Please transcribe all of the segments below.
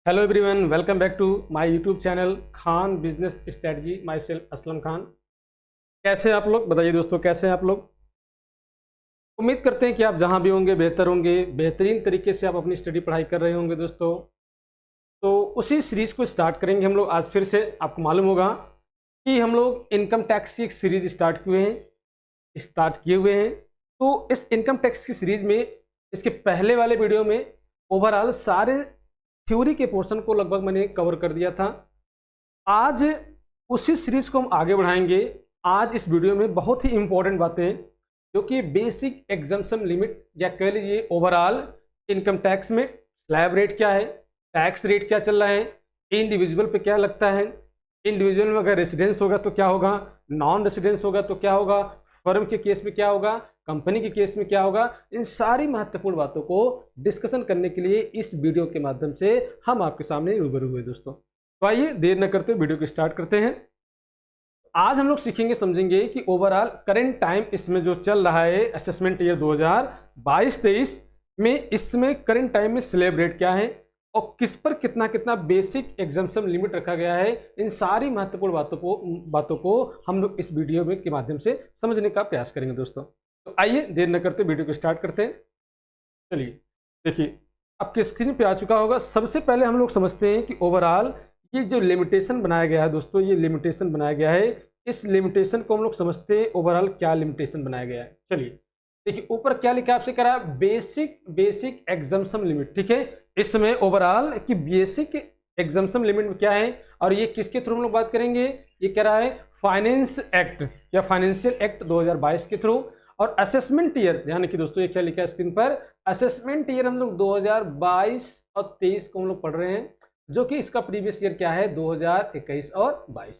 Hello everyone, welcome back to my YouTube channel Khan business strategy. Myself Aslam Khan. कैसे हैं आप लोग? बताइए दोस्तों, कैसे हैं आप लोग? उम्मीद करते हैं कि आप जहां भी होंगे बेहतर होंगे, बेहतरीन तरीके से आप अपनी स्टडी पढ़ाई कर रहे होंगे दोस्तों। तो उसी सीरीज़ को स्टार्ट करेंगे हम लोग आज फिर से। आपको मालूम होगा कि हम लोग इनकम टैक्स की एक सीरीज स्टार्ट किए हुए हैं। तो इस इनकम टैक्स की सीरीज में इसके पहले वाले वीडियो में ओवरऑल सारे थ्योरी के पोर्शन को लगभग मैंने कवर कर दिया था। आज उसी सीरीज को हम आगे बढ़ाएंगे। आज इस वीडियो में बहुत ही इंपॉर्टेंट बातें, जो कि बेसिक एग्जम्पशन लिमिट या कह लीजिए ओवरऑल इनकम टैक्स में स्लैब रेट क्या है, टैक्स रेट क्या चल रहा है, इंडिविजुअल पे क्या लगता है, इंडिविजुअल में अगर रेसिडेंस होगा तो क्या होगा, नॉन रेसिडेंस होगा तो क्या होगा, फर्म के केस में क्या होगा, कंपनी के केस में क्या होगा। इन सारी महत्वपूर्ण बातों को डिस्कशन करने के लिए इस वीडियो के माध्यम से हम आपके सामने रूबरू हुए दोस्तों। तो आइए देर न करते वीडियो को स्टार्ट करते हैं। आज हम लोग सीखेंगे, समझेंगे कि ओवरऑल करंट टाइम इसमें जो चल रहा है असेसमेंट ईयर 2022-23 में, इसमें करंट टाइम में स्लैब रेट क्या है और किस पर कितना कितना बेसिक एग्जम्पशन लिमिट रखा गया है। इन सारी महत्वपूर्ण बातों को हम लोग इस वीडियो में के माध्यम से समझने का प्रयास करेंगे दोस्तों। तो आइए देर न करते वीडियो को स्टार्ट करते हैं। चलिए देखिए, आपके स्क्रीन पे आ चुका होगा। सबसे पहले हम लोग समझते हैं कि ओवरऑल ये जो लिमिटेशन बनाया गया है दोस्तों, ये लिमिटेशन बनाया गया है। इस लिमिटेशन को हम लोग समझते हैं ओवरऑल क्या लिमिटेशन बनाया गया है। चलिए देखिए, ऊपर क्या लिखा आपसे करा, बेसिक एग्जम्पशन लिमिट। ठीक है, इसमें ओवरऑल की बेसिक एग्जम्पशन लिमिट क्या है और ये किसके थ्रू हम लोग बात करेंगे। ये कह रहा है फाइनेंस एक्ट या फाइनेंशियल एक्ट 2022 के थ्रू। और असेसमेंट ईयर, ध्यान रखिए दोस्तों, ये क्या लिखा है स्क्रीन पर, असेसमेंट ईयर हम लोग 2022 और 23 को हम लोग पढ़ रहे हैं, जो कि इसका प्रीवियस ईयर क्या है 2021 और 22।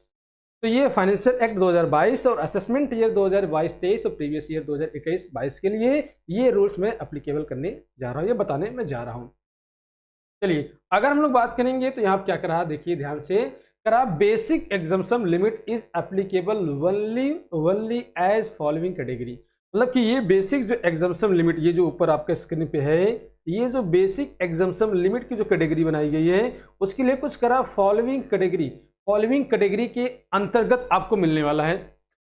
तो ये फाइनेंशियल एक्ट 2022 और असेसमेंट ईयर 2022-23 और प्रीवियस ईयर 2021-22 के लिए ये रूल्स मैं अप्लीकेबल करने जा रहा हूँ, ये बताने मैं जा रहा हूँ। चलिए अगर हम लोग बात करेंगे तो यहाँ क्या करा, देखिए ध्यान से करा, basic exemption limit is applicable only as following category. मतलब कि ये बेसिक जो एग्जम्पशन लिमिट, ये जो ऊपर आपके स्क्रीन पे है, ये जो बेसिक एग्जम्पशन लिमिट की जो कैटेगरी बनाई गई है, उसके लिए कुछ करा फॉलोइंग कैटेगरी के अंतर्गत आपको मिलने वाला है।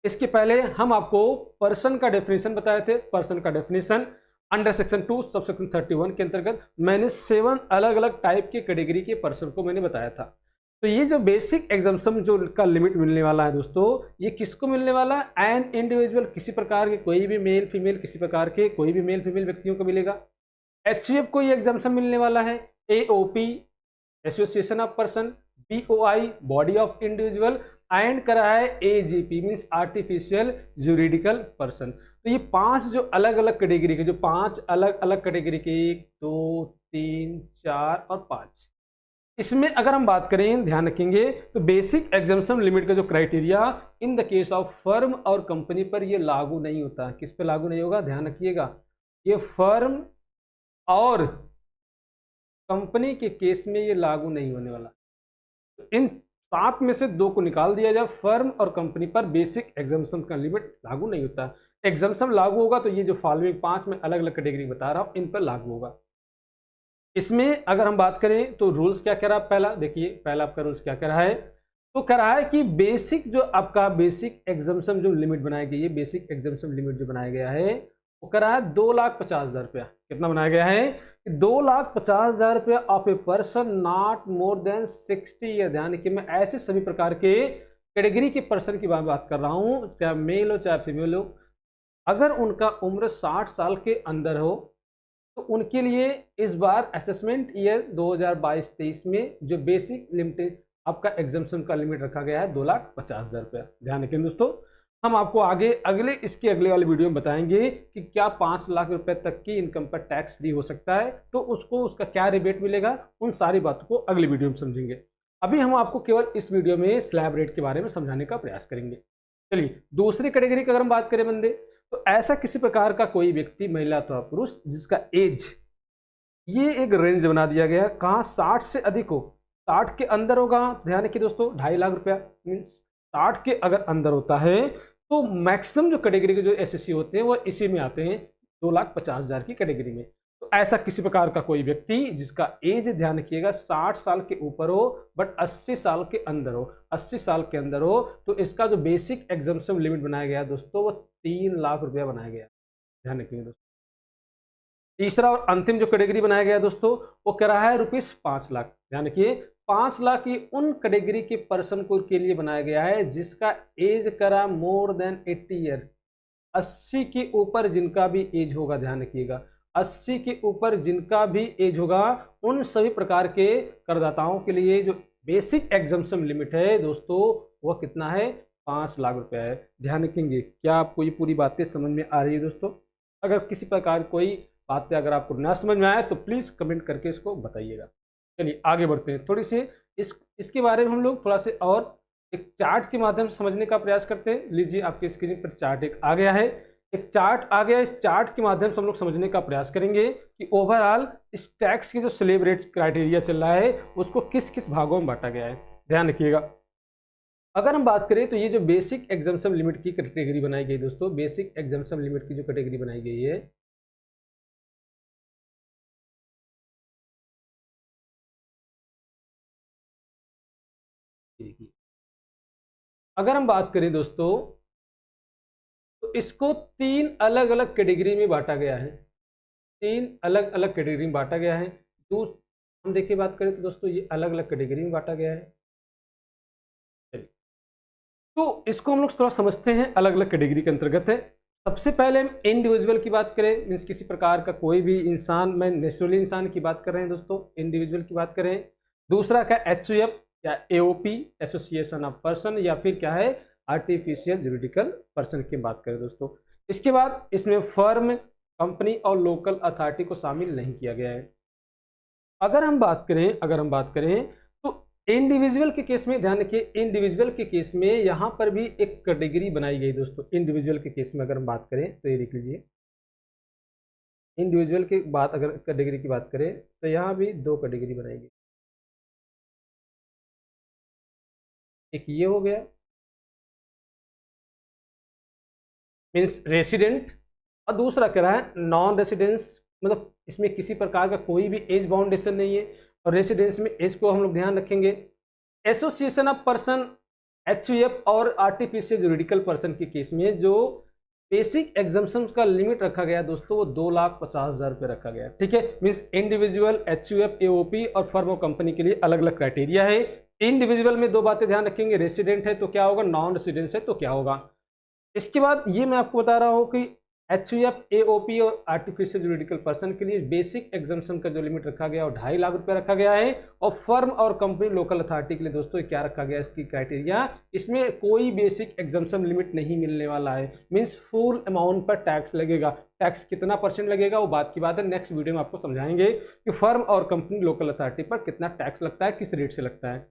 इसके पहले हम आपको पर्सन का डेफिनेशन बताए थे। पर्सन का definition under section 2 sub section 31 के अंतर्गत मैंने 7 अलग अलग टाइप के कैटेगरी के पर्सन को मैंने बताया था। तो ये जो बेसिक एग्जम्पशन जो का लिमिट मिलने वाला है दोस्तों, ये किसको मिलने वाला है, एन इंडिविजुअल, किसी प्रकार के कोई भी मेल फीमेल, किसी प्रकार के कोई भी मेल फीमेल व्यक्तियों को मिलेगा। एचसीएफ को ये एग्जम्पशन मिलने वाला है, AOP association of person, BOI body of individual, and करा है AGP means artificial juridical person. तो ये 5 जो अलग अलग कैटेगरी के, जो 5 अलग अलग कैटेगरी के, 1 2 3 4 और 5, इसमें अगर हम बात करें, ध्यान रखेंगे, तो बेसिक एग्जम्पशन लिमिट का जो criteria in the case of firm और कंपनी पर ये लागू नहीं होता। किस पे लागू नहीं होगा, ध्यान रखिएगा, ये फर्म और कंपनी के केस में ये लागू नहीं होने वाला। तो इन 7 में से 2 को निकाल दिया जाए, फर्म और कंपनी पर बेसिक एग्जम्पशन का लिमिट लागू नहीं होता। एग्जम्पशन लागू होगा तो ये जो फॉलोइंग 5 में अलग अलग कैटेगरी बता रहा हूं, इन पर लागू होगा। इसमें अगर हम बात करें तो रूल्स क्या कह रहा है, पहला देखिए, पहला आपका रूल्स क्या कह रहा है, तो कह रहा है कि बेसिक जो आपका बेसिक एग्जम्पशन जो लिमिट बनाई गई है, बेसिक एग्जम्पशन लिमिट जो बनाया गया है, वो कह रहा है 2,50,000 रुपया। कितना बनाया गया है, 2,50,000 रुपया of a person not more than 60 year. ध्यान कि मैं ऐसे सभी प्रकार के कैटेगरी के पर्सन की बात कर रहा हूं, चाहे मेल हो चाहे फीमेल हो, अगर उनका उम्र 60 साल के अंदर हो तो उनके लिए इस बार असेसमेंट ईयर 2022-23 में जो बेसिक लिमिट आपका एग्जम्पशन का लिमिट रखा गया है 2,50,000 रुपया। ध्यान रखें दोस्तों, हम आपको आगे अगले वाले वीडियो में बताएंगे कि क्या 5 लाख रुपए तक की इनकम पर टैक्स फ्री हो सकता है, तो उसका क्या रिबेट मिलेगा, उन सारी बातों को अगले वीडियो में समझेंगे। अभी हम आपको केवल इस वीडियो में स्लैब रेट के बारे में समझाने का प्रयास करेंगे। चलिए दूसरी कैटेगरी की अगर हम बात करें बंदे, तो ऐसा किसी प्रकार का कोई व्यक्ति, महिला अथवा पुरुष, जिसका एज, ये एक रेंज बना दिया गया, कहाँ 60 से अधिक हो, 60 के अंदर होगा, ध्यान रखिए दोस्तों, 2.5 लाख रुपया मीन्स 60 के अगर अंदर होता है तो मैक्सिमम जो कैटेगरी के जो एसएससी होते हैं वो इसी में आते हैं, 2,50,000 की कैटेगरी में। तो ऐसा किसी प्रकार का कोई व्यक्ति जिसका एज, ध्यान रखिएगा, 60 साल के ऊपर हो बट 80 साल के अंदर हो, 80 साल के अंदर हो, तो इसका जो बेसिक एग्जम्पशन लिमिट बनाया गया दोस्तों वो 3 लाख रुपया बनाया गया। ध्यान रखिएगा दोस्तों। तीसरा और अंतिम जो कैटेगरी बनाया गया दोस्तों वो कह रहा है ₹5 लाख। ध्यान रखिए, 5 लाख ये उन कैटेगरी के पर्सन को के लिए बनाया गया है जिसका एज करा मोर देन 80 ईयर, 80 के ऊपर जिनका भी एज होगा। ध्यान रखिएगा, 80 के ऊपर जिनका भी एज होगा उन सभी प्रकार के करदाताओं के लिए जो बेसिक एग्जम्पशन लिमिट है दोस्तों वह कितना है, 5 लाख रुपया है। ध्यान रखेंगे। क्या आपको ये पूरी बातें समझ में आ रही है दोस्तों? अगर किसी प्रकार कोई बातें अगर आपको ना समझ में आए तो प्लीज़ कमेंट करके इसको बताइएगा। चलिए आगे बढ़ते हैं। थोड़ी सी इसके बारे में हम लोग थोड़ा से और एक चार्ट के माध्यम से समझने का प्रयास करते हैं। लीजिए आपकी स्क्रीन पर चार्ट एक आ गया है, एक चार्ट आ गया। इस चार्ट के माध्यम से हम लोग समझने का प्रयास करेंगे कि ओवरऑल इस टैक्स की जो स्लैब रेट क्राइटेरिया चल रहा है उसको किस किस भागों में बांटा गया है। ध्यान रखिएगा। अगर हम बात करें तो ये जो बेसिक एग्जम्पशन लिमिट की कैटेगरी बनाई गई दोस्तों, बेसिक एग्जम्पशन लिमिट की जो कैटेगरी बनाई गई है, अगर हम बात करें दोस्तों तो इसको 3 अलग अलग कैटेगरी में बांटा गया है। 3 अलग अलग कैटेगरी में बांटा गया है। तो हम देखिए बात करें तो दोस्तों ये अलग अलग कैटेगरी में बांटा गया है। तो इसको हम लोग थोड़ा समझते हैं, अलग अलग कैटेगरी के अंतर्गत है। सबसे पहले हम इंडिविजुअल की बात करें, मीन्स किसी प्रकार का कोई भी इंसान, मैं नेचुरली इंसान की बात कर रहे हैं दोस्तों, इंडिविजुअल की बात करें। दूसरा क्या, एचयूएफ या एओपी, एसोसिएशन ऑफ पर्सन, या फिर क्या है, आर्टिफिशियल जुरिडिकल पर्सन की बात करें दोस्तों। इसके बाद इसमें फर्म, कंपनी और लोकल अथॉरिटी को शामिल नहीं किया गया है। अगर हम बात करें तो इंडिविजुअल के केस में, ध्यान रखिए, इंडिविजुअल के केस में यहाँ पर भी एक कैटेगरी बनाई गई दोस्तों। इंडिविजुअल के केस में अगर हम बात करें तो ये देख लीजिए, इंडिविजुअल की बात, अगर कैटेगरी की बात करें तो यहाँ भी 2 कैटेगरी बनाई गई। एक ये हो गया मीन्स रेसिडेंट, और दूसरा कह रहा है नॉन रेसिडेंस, मतलब इसमें किसी प्रकार का कोई भी एज बाउंडेशन नहीं है। और रेसिडेंस में एज को हम लोग ध्यान रखेंगे। एसोसिएशन ऑफ पर्सन, एचयूएफ और आर्टिफिशियल जुरिडिकल पर्सन के केस में जो बेसिक एग्जम्पशन का लिमिट रखा गया दोस्तों वो 2,50,000 रुपये रखा गया। ठीक है, मीन्स इंडिविजुअल, एचयूएफ, एओपी और फर्म और कंपनी के लिए अलग अलग क्राइटेरिया है। इंडिविजुअल में 2 बातें ध्यान रखेंगे, रेसिडेंट है तो क्या होगा, नॉन रेसिडेंस है तो क्या होगा। इसके बाद ये मैं आपको बता रहा हूँ कि एचयूएफ, एओपी और आर्टिफिशियल जुरिडिकल पर्सन के लिए बेसिक एग्जम्पशन का जो लिमिट रखा गया वो 2.5 लाख रुपए रखा गया है। और फर्म और कंपनी, लोकल अथॉरिटी के लिए दोस्तों क्या रखा गया, इसकी क्राइटेरिया, इसमें कोई बेसिक एग्जम्पशन लिमिट नहीं मिलने वाला है। मीन्स फुल अमाउंट पर टैक्स लगेगा। टैक्स कितना परसेंट लगेगा वो बात की बात है, नेक्स्ट वीडियो में आपको समझाएंगे कि फर्म और कंपनी, लोकल अथॉरिटी पर कितना टैक्स लगता है, किस रेट से लगता है।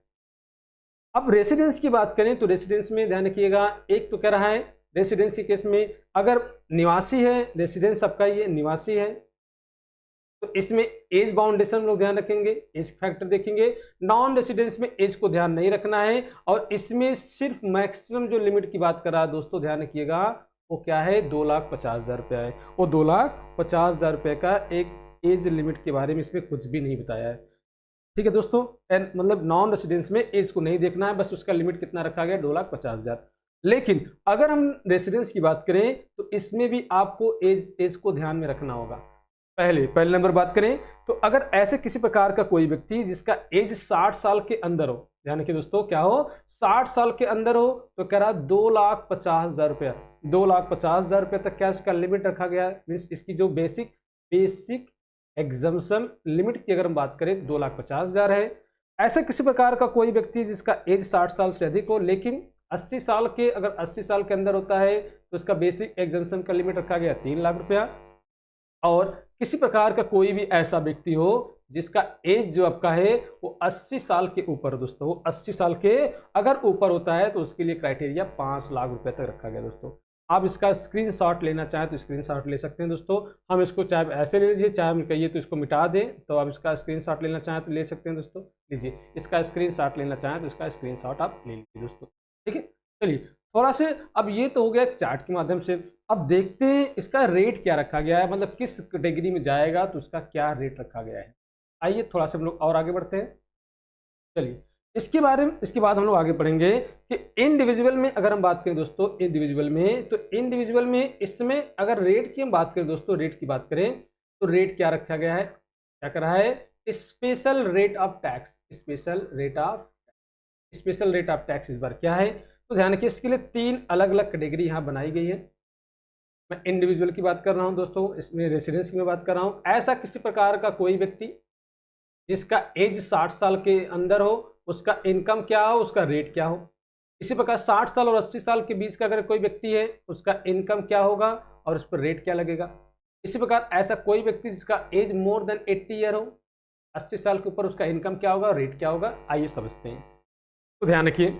अब रेसिडेंस की बात करें तो रेसिडेंस में ध्यान रखिएगा, एक तो कह रहा है रेसिडेंस के केस में अगर निवासी है, रेसिडेंस सबका ये निवासी है, तो इसमें एज बाउंडेशन लोग ध्यान रखेंगे, एज फैक्टर देखेंगे। नॉन रेसिडेंस में एज को ध्यान नहीं रखना है। और इसमें सिर्फ मैक्सिमम जो लिमिट की बात कर रहा है दोस्तों, ध्यान रखिएगा, वो क्या है, 2,50,000 रुपया है। वो 2,50,000 रुपये का एक एज लिमिट के बारे में इसमें कुछ भी नहीं बताया है। ठीक है दोस्तों, मतलब नॉन रेसिडेंस में एज को नहीं देखना है, बस उसका लिमिट कितना रखा गया, 2,50,000। लेकिन अगर हम रेसिडेंस की बात करें तो इसमें भी आपको एज को ध्यान में रखना होगा। पहले नंबर बात करें तो अगर ऐसे किसी प्रकार का कोई व्यक्ति जिसका एज 60 साल के अंदर हो, ध्यान रखिए दोस्तों, क्या हो, 60 साल के अंदर हो, तो कह रहा 2,50,000 रुपया, 2,50,000 रुपये तक क्या इसका लिमिट रखा गया है। मीन्स इसकी जो बेसिक एग्जम्पशन लिमिट की अगर हम बात करें 2,50,000 है। ऐसा किसी प्रकार का कोई व्यक्ति जिसका एज 60 साल से अधिक हो लेकिन 80 साल के, अगर 80 साल के अंदर होता है तो उसका बेसिक एग्जम्पशन का लिमिट रखा गया 3 लाख रुपया। और किसी प्रकार का कोई भी ऐसा व्यक्ति हो जिसका एज जो आपका है वो 80 साल के ऊपर दोस्तों, वो 80 साल के अगर ऊपर होता है तो उसके लिए क्राइटेरिया 5 लाख रुपए तक रखा गया दोस्तों। आप इसका स्क्रीनशॉट लेना चाहें तो स्क्रीनशॉट ले सकते हैं दोस्तों। हम इसको चाहे ऐसे ले लीजिए, चाहे हम कहिए तो इसको मिटा दें, तो आप इसका स्क्रीनशॉट लेना चाहें तो ले सकते हैं दोस्तों। लीजिए, इसका स्क्रीनशॉट लेना चाहें तो इसका स्क्रीनशॉट आप ले लीजिए दोस्तों। ठीक है, चलिए थोड़ा से अब ये तो हो गया चार्ट के माध्यम से। अब देखते हैं इसका रेट क्या रखा गया है, मतलब किस कैटेगरी में जाएगा तो उसका क्या रेट रखा गया है। आइए थोड़ा सा हम लोग और आगे बढ़ते हैं। चलिए इसके बारे में, इसके बाद हम लोग आगे पढ़ेंगे कि इंडिविजुअल में अगर हम बात करें दोस्तों, इंडिविजुअल में, तो इंडिविजुअल में इसमें अगर रेट की हम बात करें दोस्तों, रेट की बात करें तो रेट क्या रखा गया है, क्या कर रहा है, special rate of tax, special rate of tax इस बार क्या है। तो ध्यान रखिए इसके लिए 3 अलग अलग कैटेगरी यहाँ बनाई गई है। मैं इंडिविजुअल की बात कर रहा हूँ दोस्तों, इसमें रेसिडेंस की मैं बात कर रहा हूँ। ऐसा किसी प्रकार का कोई व्यक्ति जिसका एज 60 साल के अंदर हो, उसका इनकम क्या हो, उसका रेट क्या हो। इसी प्रकार 60 साल और 80 साल के बीच का अगर कोई व्यक्ति है, उसका इनकम क्या होगा और उस पर रेट क्या लगेगा। इसी प्रकार ऐसा कोई व्यक्ति जिसका एज मोर देन 80 ईयर हो, 80 साल के ऊपर, उसका इनकम क्या होगा, रेट क्या होगा। आइए समझते हैं। तो ध्यान रखिए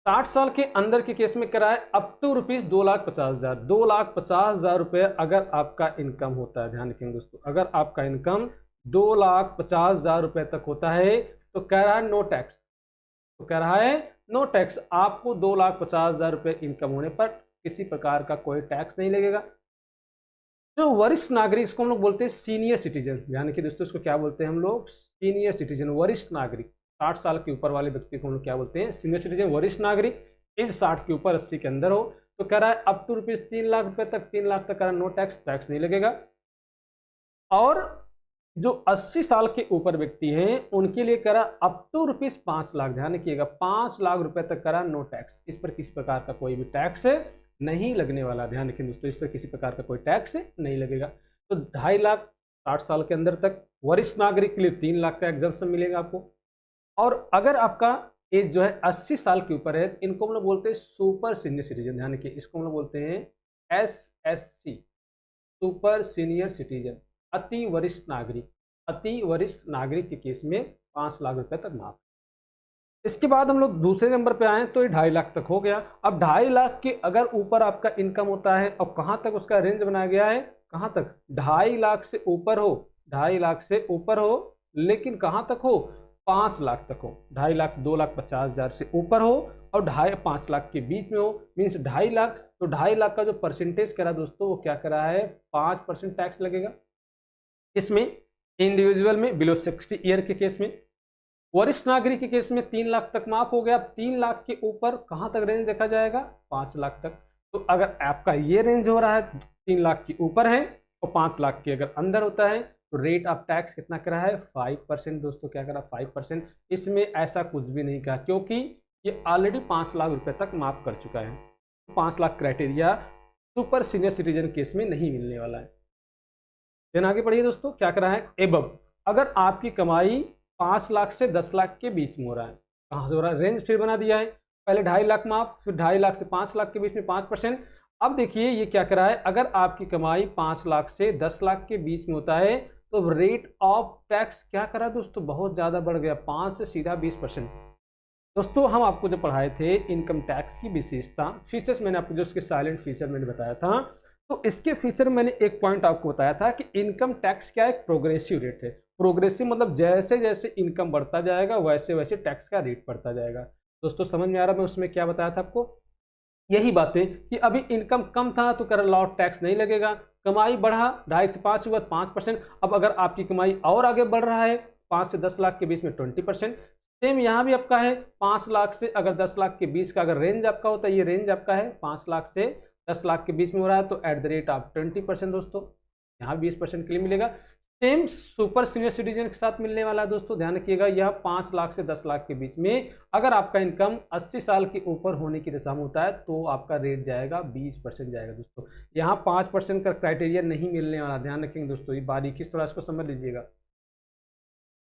60 साल के अंदर के केस में कराए अप टू रुपीज 2,50,000, 2,50,000 रुपये अगर आपका इनकम होता है। ध्यान रखेंगे दोस्तों, अगर आपका इनकम 2,50,000 रुपये तक होता है तो कह रहा है नो टैक्स, तो कह रहा है नो टैक्स, आपको 2,50,000 रुपये इनकम होने पर किसी प्रकार का कोई टैक्स नहीं लगेगा। जो वरिष्ठ नागरिक, इसको हम लोग बोलते हैं सीनियर सिटीजन। ध्यान रखिए दोस्तों, इसको क्या बोलते हैं हम लोग, सीनियर सिटीजन, वरिष्ठ नागरिक। 60 साल के ऊपर वाले व्यक्ति को हम लोग क्या बोलते हैं, सीनियर सिटीजन, वरिष्ठ नागरिक। एज 60 के ऊपर 80 के अंदर हो तो कह रहा है अप टू रुपीज 3 लाख रुपए तक, 3 लाख तक कह रहा है नो टैक्स, टैक्स नहीं लगेगा। और जो 80 साल के ऊपर व्यक्ति हैं उनके लिए करा अप टू रुपीज 5 लाख, ध्यान रखिएगा 5 लाख रुपए तक करा नो टैक्स, इस पर किसी प्रकार का कोई भी टैक्स नहीं लगने वाला। ध्यान रखें दोस्तों, इस पर किसी प्रकार का कोई टैक्स नहीं लगेगा। तो 2.5 लाख 60 साल के अंदर तक, वरिष्ठ नागरिक के लिए 3 लाख का एग्जम्पशन मिलेगा आपको। और अगर आपका एज जो है 80 साल के ऊपर है, इनको हम लोग बोलते हैं सुपर सीनियर सिटीजन। ध्यान रखिए इसको हम लोग बोलते हैं SSC, सुपर सीनियर सिटीजन, अति वरिष्ठ नागरिक। अति वरिष्ठ नागरिक के केस में 5 लाख रुपए तक माफ। इसके बाद हम लोग दूसरे नंबर पे आए तो ये 2.5 लाख तक हो गया। अब 2.5 लाख के अगर ऊपर आपका इनकम होता है, अब कहाँ तक उसका रेंज बनाया गया है, कहाँ तक, 2.5 लाख से ऊपर हो, 2.5 लाख से ऊपर हो, लेकिन कहाँ तक हो, 5 लाख तक हो। 2.5 लाख 2,50,000 से ऊपर हो और 2.5 लाख के बीच में हो, मीन्स 2.5 लाख। तो 2.5 लाख का जो परसेंटेज करा दोस्तों, वो क्या करा है, 5% टैक्स लगेगा। इसमें इंडिविजुअल में बिलो 60 ईयर के केस में, वरिष्ठ नागरिक के केस में 3 लाख तक माफ हो गया। 3 लाख के ऊपर कहां तक रेंज देखा जाएगा, 5 लाख तक। तो अगर आपका ये रेंज हो रहा है 3 लाख के ऊपर है और 5 लाख के अगर अंदर होता है तो रेट ऑफ टैक्स कितना करा है, 5% दोस्तों, क्या करा, 5%। इसमें ऐसा कुछ भी नहीं कहा क्योंकि ये ऑलरेडी 5 लाख रुपए तक माफ कर चुका है। 5 lakh criteria super senior citizen case में नहीं मिलने वाला है। देन आगे बढ़िए दोस्तों, क्या करा है, एबव, अगर आपकी कमाई 5 लाख से 10 लाख के बीच में हो रहा है, कहाँ से हो रहा है, रेंज फिर बना दिया है। पहले 2.5 लाख माफ, फिर 2.5 लाख से 5 लाख के बीच में 5%। अब देखिए ये क्या करा है, अगर आपकी कमाई 5 लाख से 10 लाख के बीच में होता है तो रेट ऑफ टैक्स क्या करा दोस्तों, बहुत ज़्यादा बढ़ गया, 5 से सीधा 20%। दोस्तों हम आपको जो पढ़ाए थे इनकम टैक्स की विशेषता, फीचर्स, मैंने आपको जो उसके साइलेंट फीचर मैंने बताया था, तो इसके फीचर मैंने एक पॉइंट आपको बताया था कि इनकम टैक्स क्या है, एक प्रोग्रेसिव रेट है। प्रोग्रेसिव मतलब जैसे जैसे इनकम बढ़ता जाएगा वैसे वैसे टैक्स का रेट बढ़ता जाएगा। दोस्तों समझ में आ रहा है मैं उसमें क्या बताया था आपको, यही बातें कि अभी इनकम कम था तो कर लॉट टैक्स नहीं लगेगा, कमाई बढ़ा 2.5 से 5 हुआ 5%। अब अगर आपकी कमाई और आगे बढ़ रहा है 5 से 10 लाख के बीच में 20%। सेम यहाँ भी आपका है 5 लाख से अगर 10 लाख के बीच का अगर रेंज आपका होता है, ये रेंज आपका है 5 लाख से 10 लाख के बीच में हो रहा है तो एट द रेट ऑफ 20% दोस्तों, यहाँ 20% के लिए मिलेगा। सेम सुपर सीनियर सिटीजन के साथ मिलने वाला है दोस्तों, ध्यान रखिएगा यह 5 लाख से 10 लाख के बीच में अगर आपका इनकम 80 साल के ऊपर होने की दशा में होता है तो आपका रेट जाएगा 20% जाएगा दोस्तों। यहाँ 5% का क्राइटेरिया नहीं मिलने वाला, ध्यान रखेंगे दोस्तों, ये बारीकी से थोड़ा इसको समझ लीजिएगा।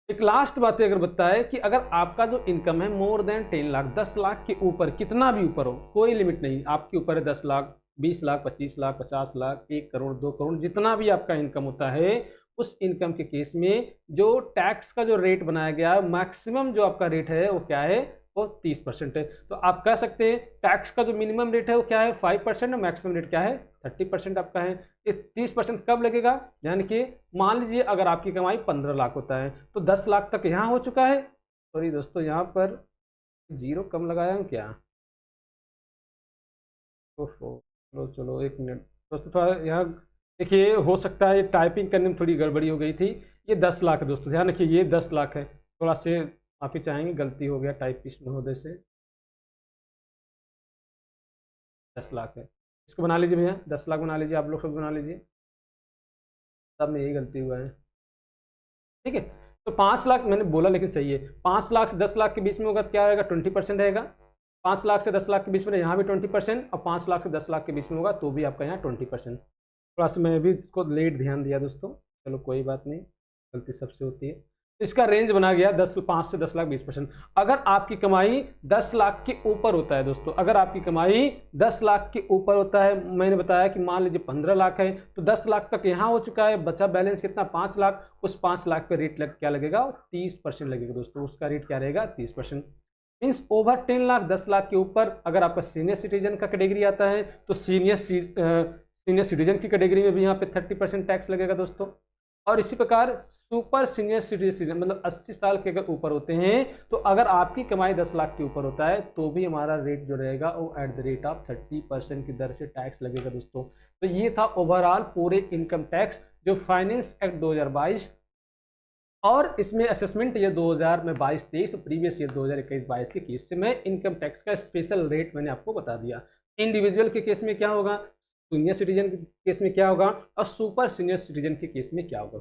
एक लास्ट बात अगर बताए कि अगर आपका जो इनकम है मोर देन 10 लाख, 10 लाख के ऊपर, कितना भी ऊपर हो, कोई लिमिट नहीं, आपके ऊपर है 10 लाख, 20 लाख, 25 लाख, 50 लाख, 1 करोड़, 2 करोड़, जितना भी आपका इनकम होता है, उस इनकम के केस में जो टैक्स का जो रेट बनाया गया है, मैक्सिमम जो आपका रेट है वो क्या है, वो 30% है। तो आप कह सकते हैं टैक्स का जो मिनिमम रेट है वो क्या है, 5%, और मैक्सिमम रेट क्या है, 30% आपका है। ये 30% कब लगेगा, यानी कि मान लीजिए अगर आपकी कमाई 15 लाख होता है तो 10 लाख तक यहाँ हो चुका है। सॉरी दोस्तों, यहाँ पर जीरो कम लगाया हूँ क्या, ओफो, चलो चलो 1 मिनट दोस्तों, थोड़ा यहाँ देखिए, हो सकता है टाइपिंग करने में थोड़ी गड़बड़ी हो गई थी। ये 10 लाख है दोस्तों, ध्यान रखिए, ये 10 लाख है। थोड़ा से माफ़ी चाहेंगे, गलती हो गया टाइपिस्ट महोदय से। 10 लाख है, इसको बना लीजिए भैया, 10 लाख बना लीजिए, आप लोग सब बना लीजिए, सब में यही गलती हुआ है। ठीक है, तो 5 लाख मैंने बोला लेकिन सही है, 5 लाख से 10 लाख के बीच में होगा तो क्या रहेगा, 20% रहेगा। 5 लाख से 10 लाख के बीच में यहाँ भी 20%, और 5 लाख से 10 लाख के बीच में होगा तो भी आपका यहाँ 20%। थोड़ा सा मैं भी इसको लेट ध्यान दिया दोस्तों, चलो कोई बात नहीं, गलती सबसे होती है। तो इसका रेंज बना गया 5 से 10 लाख 20%। अगर आपकी कमाई 10 लाख के ऊपर होता है दोस्तों, अगर आपकी कमाई 10 लाख के ऊपर होता है, मैंने बताया कि मान लीजिए 15 लाख है, तो 10 लाख तक यहाँ हो चुका है, बचा बैलेंस कितना 5 लाख, उस 5 लाख पे रेट क्या लगेगा, 30% लगेगा दोस्तों, उसका रेट क्या रहेगा 30%। मीन्स ओवर 10 लाख, 10 लाख के ऊपर अगर आपका सीनियर सिटीजन का कैटेगरी आता है तो सीनियर सिटीजन की कैटेगरी में भी यहाँ पे 30% टैक्स लगेगा दोस्तों। और इसी प्रकार सुपर सीनियर सिटीजन मतलब 80 साल के अगर ऊपर होते हैं, तो अगर आपकी कमाई 10 लाख के ऊपर होता है तो भी हमारा रेट जो रहेगा वो एट द रेट ऑफ 30% की दर से टैक्स लगेगा दोस्तों। तो ये था ओवरऑल पूरे इनकम टैक्स जो फाइनेंस एक्ट 2022, और इसमें असेसमेंट ईयर 2022-23 और प्रीवियस ईयर 2021-22 के केस से मैं इनकम टैक्स का स्पेशल रेट मैंने आपको बता दिया। इंडिविजुअल के केस में क्या होगा, सीनियर सिटीजन के केस में क्या होगा, और सुपर सीनियर सिटीजन के केस में क्या होगा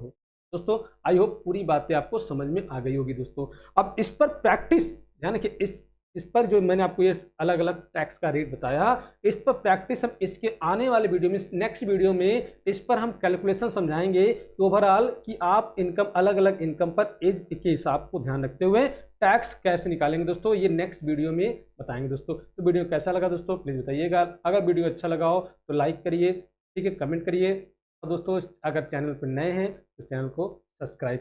दोस्तों। आई होप पूरी बातें आपको समझ में आ गई होगी दोस्तों। अब इस पर प्रैक्टिस, यानी कि इस पर जो मैंने आपको ये अलग अलग टैक्स का रेट बताया, इस पर प्रैक्टिस हम इसके आने वाले वीडियो में, नेक्स्ट वीडियो में इस पर हम कैलकुलेशन समझाएंगे कि ओवरऑल कि आप इनकम अलग अलग इनकम पर एज के हिसाब को ध्यान रखते हुए टैक्स कैसे निकालेंगे दोस्तों, ये नेक्स्ट वीडियो में बताएंगे दोस्तों। तो वीडियो कैसा लगा दोस्तों प्लीज़ बताइएगा। अगर वीडियो अच्छा लगा हो तो लाइक करिए, ठीक है, कमेंट करिए, और दोस्तों अगर चैनल पर नए हैं तो चैनल को सब्सक्राइब